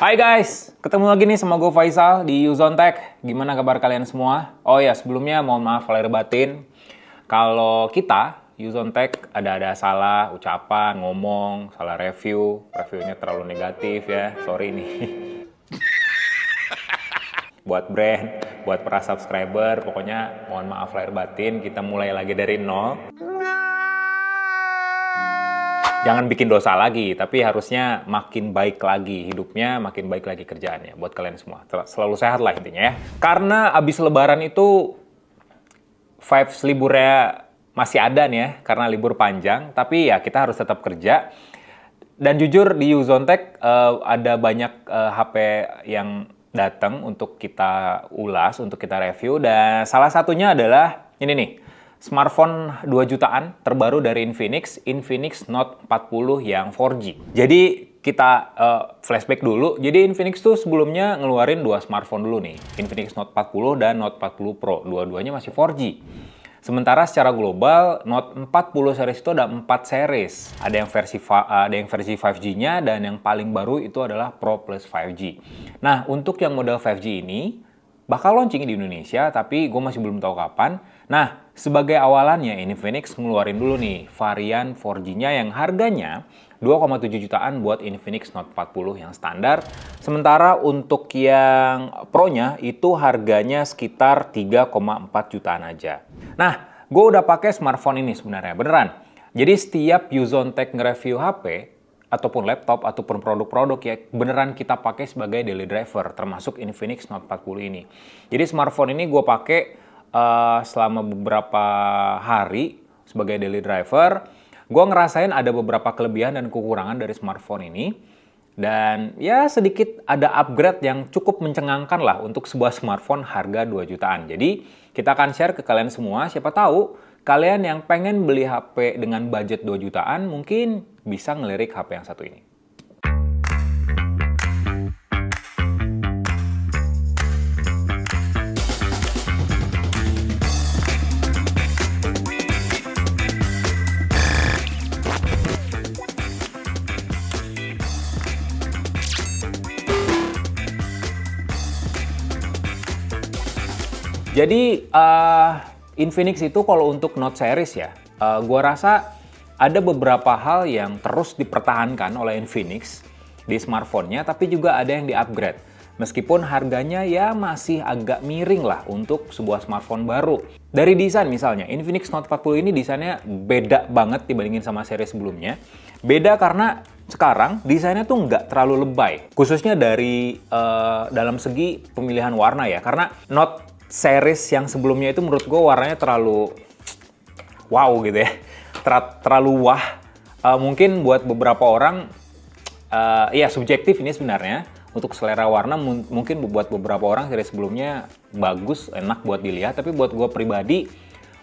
Hai guys, ketemu lagi nih sama gue Faisal di Yuzon Tech. Gimana kabar kalian semua? Oh ya, sebelumnya mohon maaf lahir batin. Kalau kita, Yuzon Tech, ada salah ucapan, ngomong, salah reviewnya terlalu negatif ya, sorry nih. Buat brand, buat para subscriber, pokoknya mohon maaf lahir batin, kita mulai lagi dari nol. Jangan bikin dosa lagi, tapi harusnya makin baik lagi hidupnya, makin baik lagi kerjaannya buat kalian semua. Selalu sehat lah intinya ya. Karena abis lebaran itu vibes liburnya masih ada nih ya, karena libur panjang, tapi ya kita harus tetap kerja. Dan jujur di Yuzon Tech ada banyak HP yang datang untuk kita ulas, untuk kita review, dan salah satunya adalah ini nih. Smartphone 2 jutaan terbaru dari Infinix Note 40 yang 4G. Jadi kita flashback dulu. Jadi Infinix tuh sebelumnya ngeluarin 2 smartphone dulu nih. Infinix Note 40 dan Note 40 Pro. Dua-duanya masih 4G. Sementara secara global, Note 40 series itu ada 4 series. Ada yang versi 5G-nya dan yang paling baru itu adalah Pro plus 5G. Nah, untuk yang model 5G ini bakal launching di Indonesia, tapi gue masih belum tahu kapan. Nah, sebagai awalannya Infinix ngeluarin dulu nih varian 4G-nya yang harganya 2,7 jutaan buat Infinix Note 40 yang standar. Sementara untuk yang Pro-nya itu harganya sekitar 3,4 jutaan aja. Nah, gue udah pakai smartphone ini sebenarnya, beneran. Jadi setiap Yuzon Tech nge-review HP, ataupun laptop, ataupun produk-produk ya beneran kita pakai sebagai daily driver, termasuk Infinix Note 40 ini. Jadi smartphone ini gue pakai selama beberapa hari sebagai daily driver. Gue ngerasain ada beberapa kelebihan dan kekurangan dari smartphone ini. Dan ya sedikit ada upgrade yang cukup mencengangkan lah untuk sebuah smartphone harga 2 jutaan. Jadi kita akan share ke kalian semua, siapa tahu kalian yang pengen beli HP dengan budget 2 jutaan mungkin bisa ngelirik HP yang satu ini. Jadi Infinix itu kalau untuk Note series ya, gua rasa ada beberapa hal yang terus dipertahankan oleh Infinix di smartphone-nya, tapi juga ada yang di-upgrade. Meskipun harganya ya masih agak miring lah untuk sebuah smartphone baru. Dari desain misalnya, Infinix Note 40 ini desainnya beda banget dibandingin sama seri sebelumnya. Beda karena sekarang desainnya tuh nggak terlalu lebay. Khususnya dari dalam segi pemilihan warna ya, karena Note series yang sebelumnya itu menurut gue warnanya terlalu wow gitu ya, terlalu wah. Mungkin buat beberapa orang, ya subjektif ini sebenarnya, untuk selera warna mungkin buat beberapa orang series sebelumnya bagus, enak buat dilihat, tapi buat gue pribadi,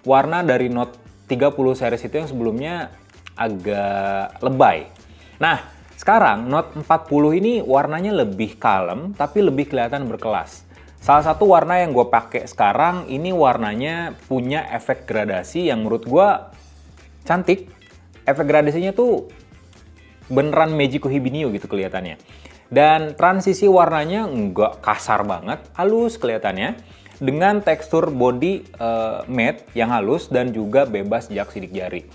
warna dari Note 30 series itu yang sebelumnya agak lebay. Nah, sekarang Note 40 ini warnanya lebih kalem, tapi lebih kelihatan berkelas. Salah satu warna yang gue pakai sekarang ini warnanya punya efek gradasi yang menurut gue cantik. Efek gradasinya tuh beneran Magico Hibinio gitu kelihatannya. Dan transisi warnanya nggak kasar banget, halus kelihatannya. Dengan tekstur body matte yang halus dan juga bebas jejak sidik jari.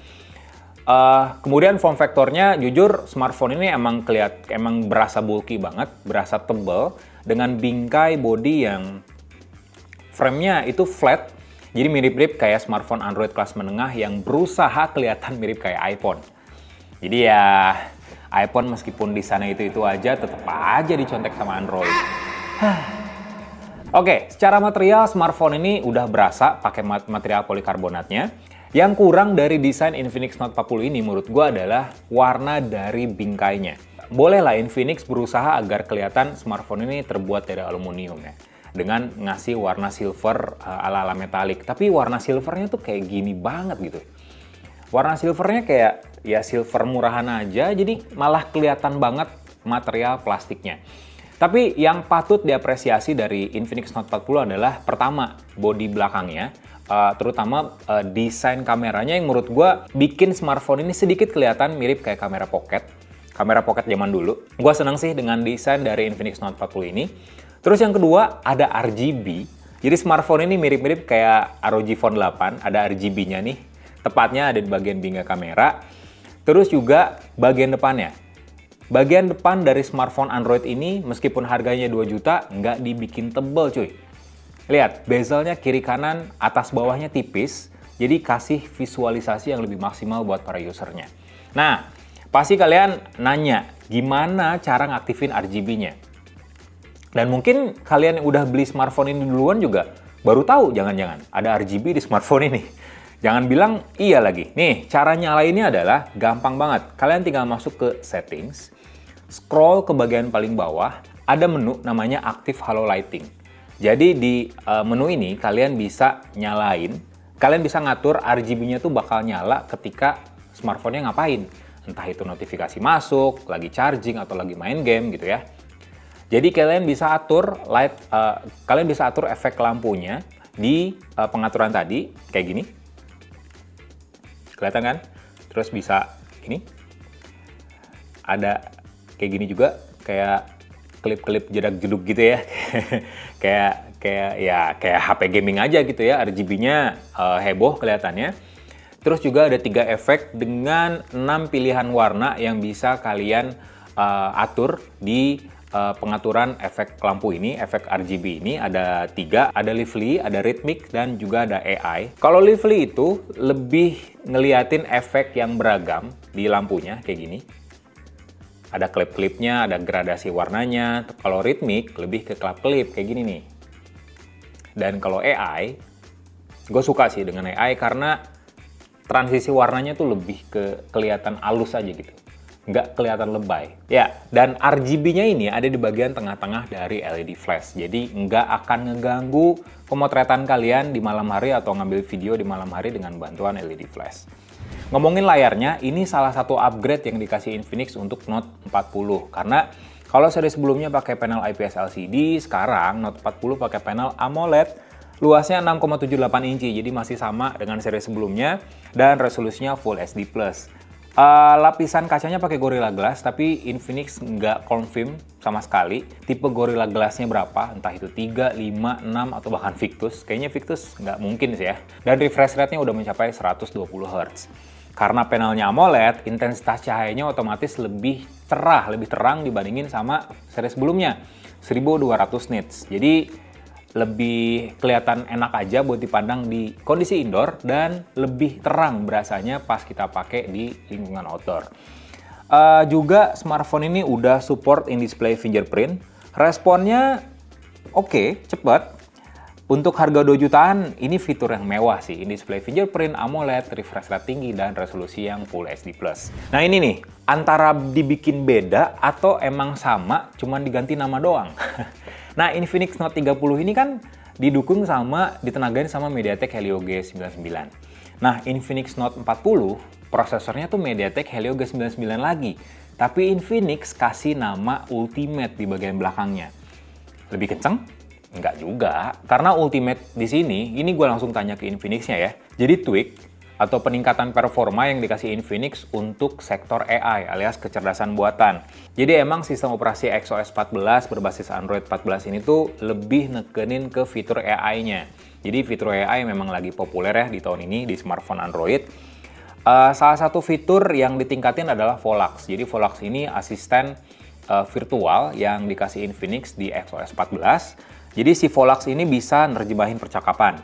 Kemudian form factornya, jujur smartphone ini emang berasa bulky banget, berasa tebal. Dengan bingkai body yang frame-nya itu flat, jadi mirip-mirip kayak smartphone Android kelas menengah yang berusaha kelihatan mirip kayak iPhone. Jadi ya iPhone meskipun desainnya itu aja, tetap aja dicontek sama Android. Oke, secara material smartphone ini udah berasa pakai material polikarbonatnya. Yang kurang dari desain Infinix Note 40 ini menurut gue adalah warna dari bingkainya. Bolehlah Infinix berusaha agar kelihatan smartphone ini terbuat dari aluminium ya, dengan ngasih warna silver ala-ala metalik. Tapi warna silvernya tuh kayak gini banget gitu. Warna silvernya kayak ya silver murahan aja, jadi malah kelihatan banget material plastiknya. Tapi yang patut diapresiasi dari Infinix Note 40 adalah pertama, bodi belakangnya. Terutama desain kameranya yang menurut gue bikin smartphone ini sedikit kelihatan mirip kayak kamera pocket. kamera pocket zaman dulu. Gua seneng sih dengan desain dari Infinix Note 40 ini. Terus yang kedua, ada RGB. Jadi smartphone ini mirip-mirip kayak ROG Phone 8, ada RGB-nya nih. Tepatnya ada di bagian bingkai kamera. Terus juga bagian depannya. Bagian depan dari smartphone Android ini, meskipun harganya 2 juta, nggak dibikin tebel cuy. Lihat, bezelnya kiri kanan, atas bawahnya tipis. Jadi kasih visualisasi yang lebih maksimal buat para usernya. Nah, pasti kalian nanya, gimana cara ngaktifin RGB-nya? Dan mungkin kalian yang udah beli smartphone ini duluan juga baru tahu jangan-jangan ada RGB di smartphone ini. Jangan bilang iya lagi. Nih, cara nyalainnya adalah gampang banget. Kalian tinggal masuk ke settings, scroll ke bagian paling bawah, ada menu namanya Active Halo Lighting. Jadi di menu ini kalian bisa nyalain, kalian bisa ngatur RGB-nya tuh bakal nyala ketika smartphone-nya ngapain. Entah itu notifikasi masuk, lagi charging, atau lagi main game gitu ya. Jadi kalian bisa atur kalian bisa atur efek lampunya di pengaturan tadi, kayak gini. Kelihatan kan? Terus bisa ini. Ada kayak gini juga, kayak klip-klip jedak-jeduk gitu ya. kayak HP gaming aja gitu ya, RGB-nya heboh kelihatannya. Terus juga ada 3 efek dengan 6 pilihan warna yang bisa kalian atur di pengaturan efek lampu ini, efek RGB ini. Ada 3, ada Lively, ada Rhythmic, dan juga ada AI. Kalau Lively itu lebih ngeliatin efek yang beragam di lampunya, kayak gini. Ada klip-klipnya, ada gradasi warnanya. Kalau Rhythmic, lebih ke klip-klip, kayak gini nih. Dan kalau AI, gue suka sih dengan AI karena transisi warnanya tuh lebih ke kelihatan halus aja gitu. Nggak kelihatan lebay. Ya, dan RGB-nya ini ada di bagian tengah-tengah dari LED flash. Jadi nggak akan ngeganggu pemotretan kalian di malam hari atau ngambil video di malam hari dengan bantuan LED flash. Ngomongin layarnya, ini salah satu upgrade yang dikasih Infinix untuk Note 40. Karena kalau seri sebelumnya pakai panel IPS LCD, sekarang Note 40 pakai panel AMOLED. Luasnya 6,78 inci, jadi masih sama dengan seri sebelumnya. Dan resolusinya Full HD+. Lapisan kacanya pakai Gorilla Glass, tapi Infinix nggak confirm sama sekali tipe Gorilla Glass-nya berapa, entah itu 3, 5, 6, atau bahkan Victus. Kayaknya Victus nggak mungkin sih ya. Dan refresh rate-nya udah mencapai 120 Hz. Karena panelnya AMOLED, intensitas cahayanya otomatis lebih cerah, lebih terang dibandingin sama seri sebelumnya, 1200 nits. Jadi lebih kelihatan enak aja buat dipandang di kondisi indoor dan lebih terang berasanya pas kita pakai di lingkungan outdoor. Juga smartphone ini udah support in-display fingerprint. Responnya oke, cepat. Untuk harga 2 jutaan, ini fitur yang mewah sih. In-display fingerprint, AMOLED, refresh rate tinggi, dan resolusi yang Full HD+. Nah ini nih, antara dibikin beda atau emang sama, cuman diganti nama doang. Nah, Infinix Note 30 ini kan ditenagain sama MediaTek Helio G99. Nah, Infinix Note 40 prosesornya tuh MediaTek Helio G99 lagi. Tapi Infinix kasih nama Ultimate di bagian belakangnya. Lebih kenceng? Enggak juga. Karena Ultimate di sini, ini gue langsung tanya ke Infinix-nya ya. Jadi tweak atau peningkatan performa yang dikasih Infinix untuk sektor AI alias kecerdasan buatan. Jadi emang sistem operasi XOS 14 berbasis Android 14 ini tuh lebih nekenin ke fitur AI-nya. Jadi fitur AI memang lagi populer ya di tahun ini di smartphone Android. Salah satu fitur yang ditingkatin adalah Volux. Jadi Volux ini asisten virtual yang dikasih Infinix di XOS 14. Jadi si Volux ini bisa nerjemahin percakapan.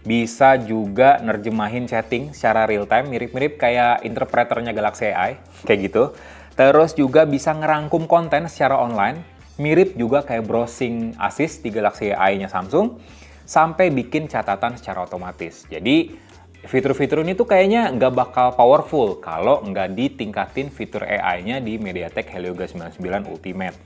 Bisa juga nerjemahin chatting secara real time, mirip-mirip kayak interpreternya Galaxy AI, kayak gitu. Terus juga bisa ngerangkum konten secara online, mirip juga kayak browsing assist di Galaxy AI-nya Samsung, sampai bikin catatan secara otomatis. Jadi fitur-fitur ini tuh kayaknya nggak bakal powerful kalau nggak ditingkatin fitur AI-nya di MediaTek Helio G99 Ultimate.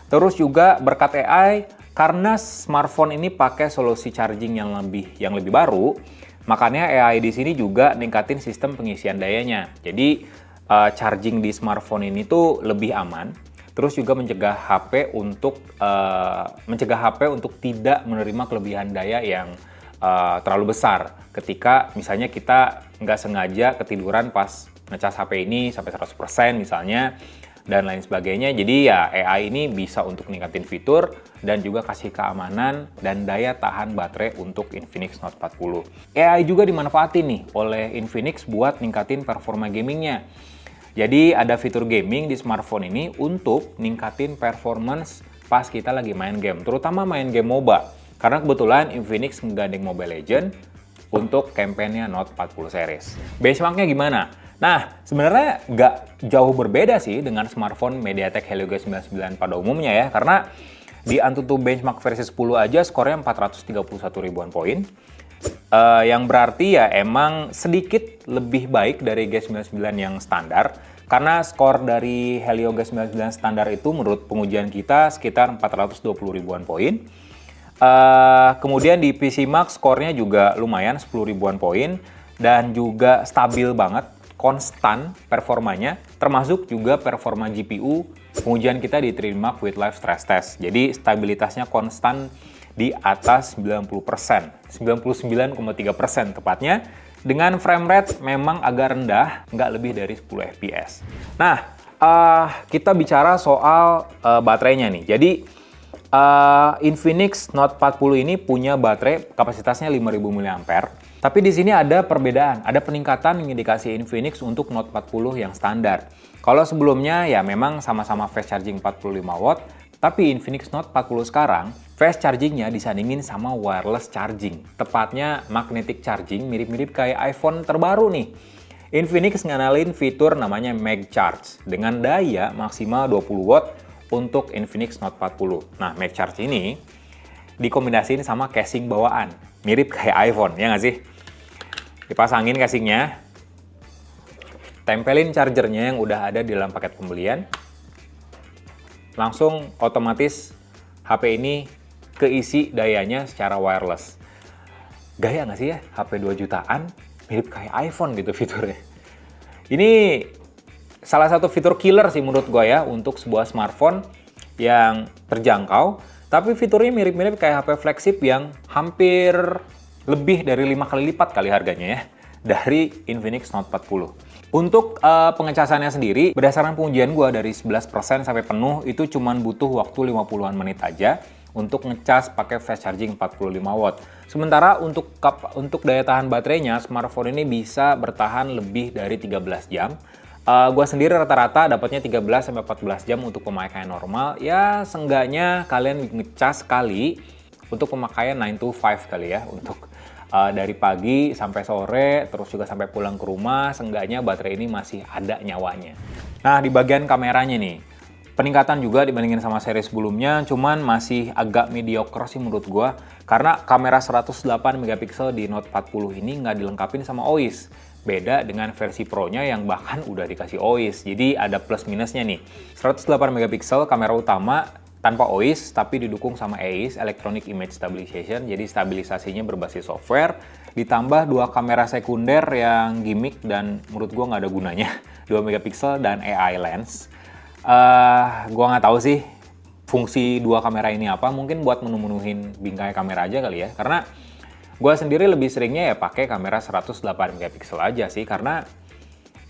Terus juga berkat AI, karena smartphone ini pakai solusi charging yang lebih baru, makanya AI di sini juga ningkatin sistem pengisian dayanya. Jadi charging di smartphone ini tuh lebih aman. Terus juga mencegah HP untuk tidak menerima kelebihan daya yang terlalu besar. Ketika misalnya kita nggak sengaja ketiduran pas ngecas HP ini sampai 100% misalnya, dan lain sebagainya. Jadi ya AI ini bisa untuk ningkatin fitur dan juga kasih keamanan dan daya tahan baterai untuk Infinix Note 40. AI juga dimanfaatin nih oleh Infinix buat ningkatin performa gamingnya. Jadi ada fitur gaming di smartphone ini untuk ningkatin performance pas kita lagi main game, terutama main game MOBA. Karena kebetulan Infinix menggandeng Mobile Legends untuk kampanye Note 40 series. Benchmarknya gimana? Nah, sebenarnya nggak jauh berbeda sih dengan smartphone MediaTek Helio G99 pada umumnya ya, karena di AnTuTu benchmark versi 10 aja skornya 431 ribuan poin, yang berarti ya emang sedikit lebih baik dari G99 yang standar, karena skor dari Helio G99 standar itu menurut pengujian kita sekitar 420 ribuan poin. Kemudian di PC Max skornya juga lumayan 10 ribuan poin dan juga stabil banget, konstan performanya, termasuk juga performa GPU pengujian kita di 3D with Live Stress Test. Jadi stabilitasnya konstan di atas 90%, 99,3% tepatnya, dengan frame rate memang agak rendah, nggak lebih dari 10 fps. Nah, kita bicara soal baterainya nih. Jadi Infinix Note 40 ini punya baterai kapasitasnya 5000 mAh. Tapi di sini ada perbedaan, ada peningkatan yang dikasih Infinix untuk Note 40 yang standar. Kalau sebelumnya ya memang sama-sama fast charging 45 watt, tapi Infinix Note 40 sekarang fast chargingnya disandingin sama wireless charging. Tepatnya magnetic charging, mirip-mirip kayak iPhone terbaru nih. Infinix nganalin fitur namanya MagCharge dengan daya maksimal 20 watt untuk Infinix Note 40. Nah, MagCharge ini dikombinasiin sama casing bawaan, mirip kayak iPhone, ya nggak sih? Dipasangin casingnya, tempelin chargernya yang udah ada di dalam paket pembelian, langsung otomatis HP ini keisi dayanya secara wireless. Gaya nggak sih ya? HP 2 jutaan, mirip kayak iPhone gitu fiturnya. Ini salah satu fitur killer sih menurut gue ya untuk sebuah smartphone yang terjangkau, tapi fiturnya mirip-mirip kayak HP flagship yang hampir lebih dari 5 kali lipat kali harganya ya dari Infinix Note 40. Untuk pengecasannya sendiri, berdasarkan pengujian gue dari 11% sampai penuh itu cuman butuh waktu 50-an menit aja untuk ngecas pakai fast charging 45 watt. Sementara untuk daya tahan baterainya, smartphone ini bisa bertahan lebih dari 13 jam. Gue sendiri rata-rata dapatnya 13-14 jam untuk pemakaian normal. Ya, seenggaknya kalian ngecas sekali untuk pemakaian 9 to 5 kali ya. Untuk dari pagi sampai sore, terus juga sampai pulang ke rumah, seenggaknya baterai ini masih ada nyawanya. Nah, di bagian kameranya nih, peningkatan juga dibandingin sama seri sebelumnya, cuman masih agak mediocre sih menurut gue. Karena kamera 108 megapiksel di Note 40 ini nggak dilengkapin sama OIS. Beda dengan versi Pro-nya yang bahkan udah dikasih OIS. Jadi ada plus minusnya nih. 108 megapiksel kamera utama tanpa OIS, tapi didukung sama EIS, Electronic Image Stabilization. Jadi stabilisasinya berbasis software. Ditambah 2 kamera sekunder yang gimmick dan menurut gua nggak ada gunanya. 2 megapiksel dan AI lens. Gua nggak tahu sih fungsi 2 kamera ini apa. Mungkin buat menu-menuhin bingkai kamera aja kali ya. Karena gue sendiri lebih seringnya ya pakai kamera 108 megapiksel aja sih, karena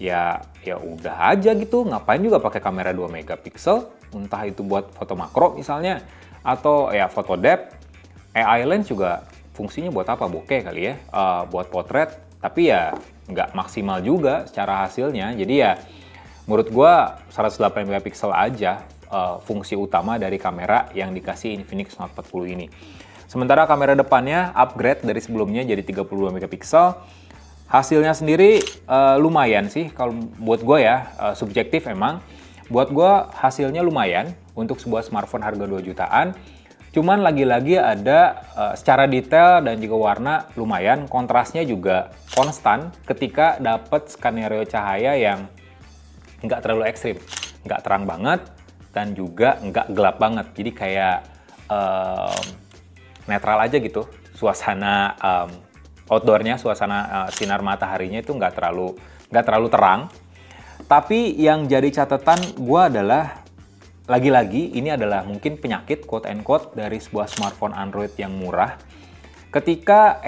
ya udah aja gitu, ngapain juga pakai kamera 2 megapiksel, entah itu buat foto makro misalnya, atau ya foto depth. AI lens juga fungsinya buat apa? Bokeh kali ya, buat potret, tapi ya nggak maksimal juga secara hasilnya. Jadi ya menurut gue 108 megapiksel aja fungsi utama dari kamera yang dikasih Infinix Note 40 ini. Sementara kamera depannya upgrade dari sebelumnya jadi 32 megapiksel. Hasilnya sendiri lumayan sih kalau buat gue ya, subjektif emang. Buat gue hasilnya lumayan untuk sebuah smartphone harga 2 jutaan. Cuman lagi-lagi ada secara detail dan juga warna lumayan, kontrasnya juga konstan ketika dapat skenario cahaya yang nggak terlalu ekstrim. Nggak terang banget dan juga nggak gelap banget. Jadi kayak netral aja gitu, suasana outdoornya, suasana sinar mataharinya itu nggak terlalu terang. Tapi yang jadi catatan gue adalah lagi-lagi ini adalah mungkin penyakit quote and quote dari sebuah smartphone Android yang murah. Ketika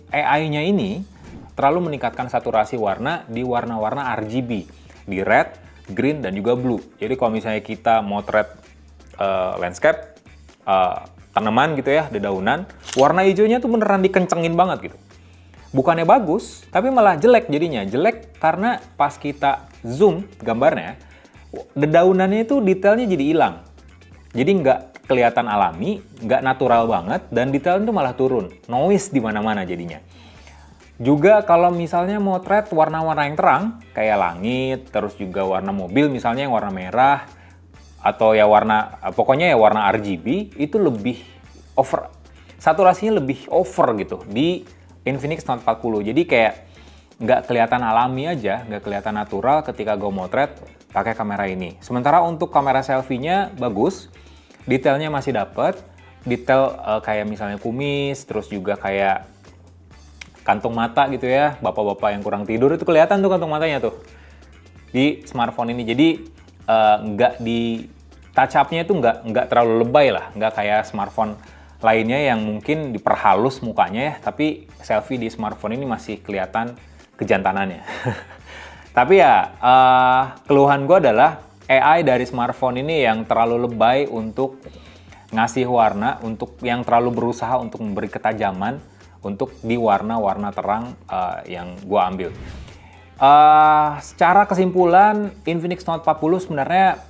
AI-nya ini terlalu meningkatkan saturasi warna di warna-warna RGB, di red, green, dan juga blue. Jadi kalau misalnya kita motret landscape, tanaman gitu ya, dedaunan, warna hijaunya tuh beneran dikencengin banget gitu. Bukannya bagus, tapi malah jelek jadinya. Jelek karena pas kita zoom gambarnya, dedaunannya itu detailnya jadi hilang. Jadi nggak kelihatan alami, nggak natural banget, dan detailnya itu malah turun. Noise di mana-mana jadinya. Juga kalau misalnya motret warna-warna yang terang, kayak langit, terus juga warna mobil misalnya yang warna merah, atau ya pokoknya ya warna RGB, itu lebih over, saturasinya lebih over gitu di Infinix Note 40. Jadi kayak nggak kelihatan alami aja, nggak kelihatan natural ketika gue motret pakai kamera ini. Sementara untuk kamera selfie-nya bagus, detailnya masih dapet, detail kayak misalnya kumis, terus juga kayak kantung mata gitu ya, bapak-bapak yang kurang tidur itu kelihatan tuh kantung matanya tuh di smartphone ini. Jadi nggak di touch up-nya itu nggak terlalu lebay lah, nggak kayak smartphone lainnya yang mungkin diperhalus mukanya ya, tapi selfie di smartphone ini masih kelihatan kejantanannya. Tapi ya keluhan gue adalah AI dari smartphone ini yang terlalu lebay untuk ngasih warna, untuk yang terlalu berusaha untuk memberi ketajaman untuk di warna-warna terang yang gue ambil. Secara kesimpulan, Infinix Note 40 sebenarnya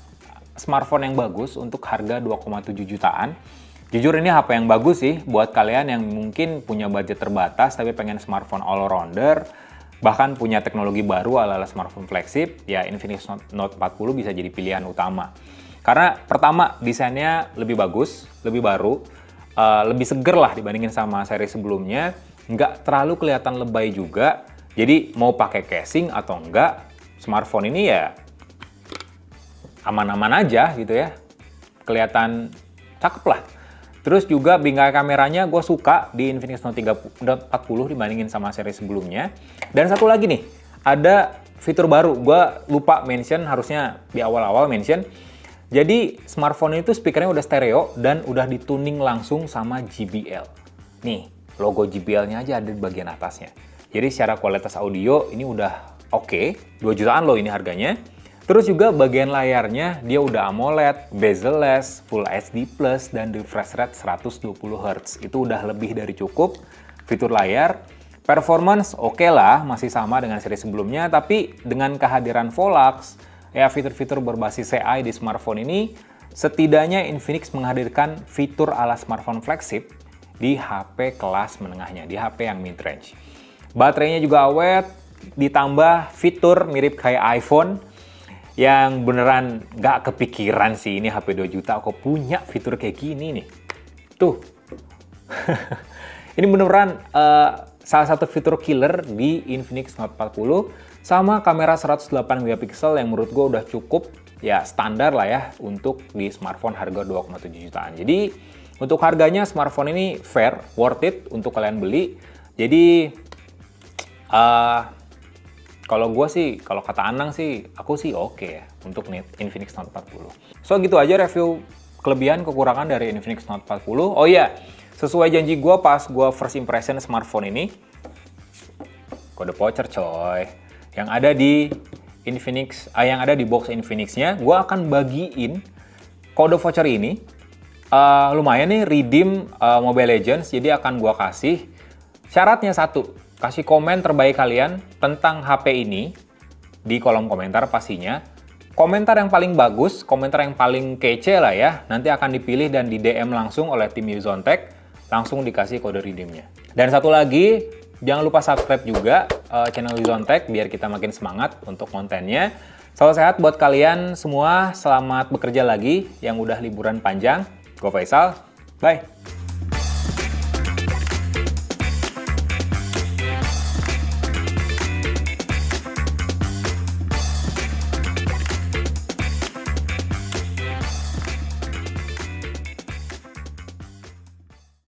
smartphone yang bagus untuk harga 2,7 jutaan. Jujur ini HP yang bagus sih buat kalian yang mungkin punya budget terbatas tapi pengen smartphone all-rounder, bahkan punya teknologi baru ala-ala smartphone flagship, ya Infinix Note 40 bisa jadi pilihan utama. Karena pertama, desainnya lebih bagus, lebih baru, lebih seger lah dibandingin sama seri sebelumnya, nggak terlalu kelihatan lebay juga. Jadi mau pakai casing atau enggak, smartphone ini ya aman-aman aja gitu ya, kelihatan cakep lah. Terus juga bingkai kameranya gue suka di Infinix Note 40 dibandingin sama seri sebelumnya. Dan satu lagi nih, ada fitur baru, gue lupa mention, harusnya di awal-awal mention. Jadi smartphone itu speakernya udah stereo dan udah dituning langsung sama JBL. Nih, logo JBL-nya aja ada di bagian atasnya. Jadi secara kualitas audio ini udah oke, 2 jutaan loh ini harganya. Terus juga bagian layarnya dia udah AMOLED, bezel-less, Full HD+, dan refresh rate 120 Hz. Itu udah lebih dari cukup. Fitur layar, performance oke lah, masih sama dengan seri sebelumnya, tapi dengan kehadiran Volux, ya fitur-fitur berbasis AI di smartphone ini, setidaknya Infinix menghadirkan fitur ala smartphone flagship di HP kelas menengahnya, di HP yang mid-range. Baterainya juga awet, ditambah fitur mirip kayak iPhone, yang beneran nggak kepikiran sih ini HP 2 juta kok punya fitur kayak gini nih. Tuh. Ini beneran salah satu fitur killer di Infinix Note 40. Sama kamera 108 MP yang menurut gue udah cukup, ya standar lah ya untuk di smartphone harga 2,7 jutaan. Jadi untuk harganya smartphone ini fair, worth it untuk kalian beli. Jadi kalau gue sih, kalau kata Anang sih, aku sih oke ya untuk Infinix Note 40. So gitu aja review kelebihan kekurangan dari Infinix Note 40. Oh iya, sesuai janji gue pas gue first impression smartphone ini, kode voucher coy. Yang ada di Infinix, yang ada di box Infinix-nya, gue akan bagiin kode voucher ini. Lumayan nih, redeem Mobile Legends, jadi akan gue kasih. Syaratnya satu, kasih komen terbaik kalian tentang HP ini di kolom komentar pastinya. Komentar yang paling bagus, komentar yang paling kece lah ya, nanti akan dipilih dan di DM langsung oleh tim Yuzontech, langsung dikasih kode redeemnya. Dan satu lagi, jangan lupa subscribe juga channel Yuzontech biar kita makin semangat untuk kontennya. Salam sehat buat kalian semua, selamat bekerja lagi yang udah liburan panjang. Gue Faisal, bye!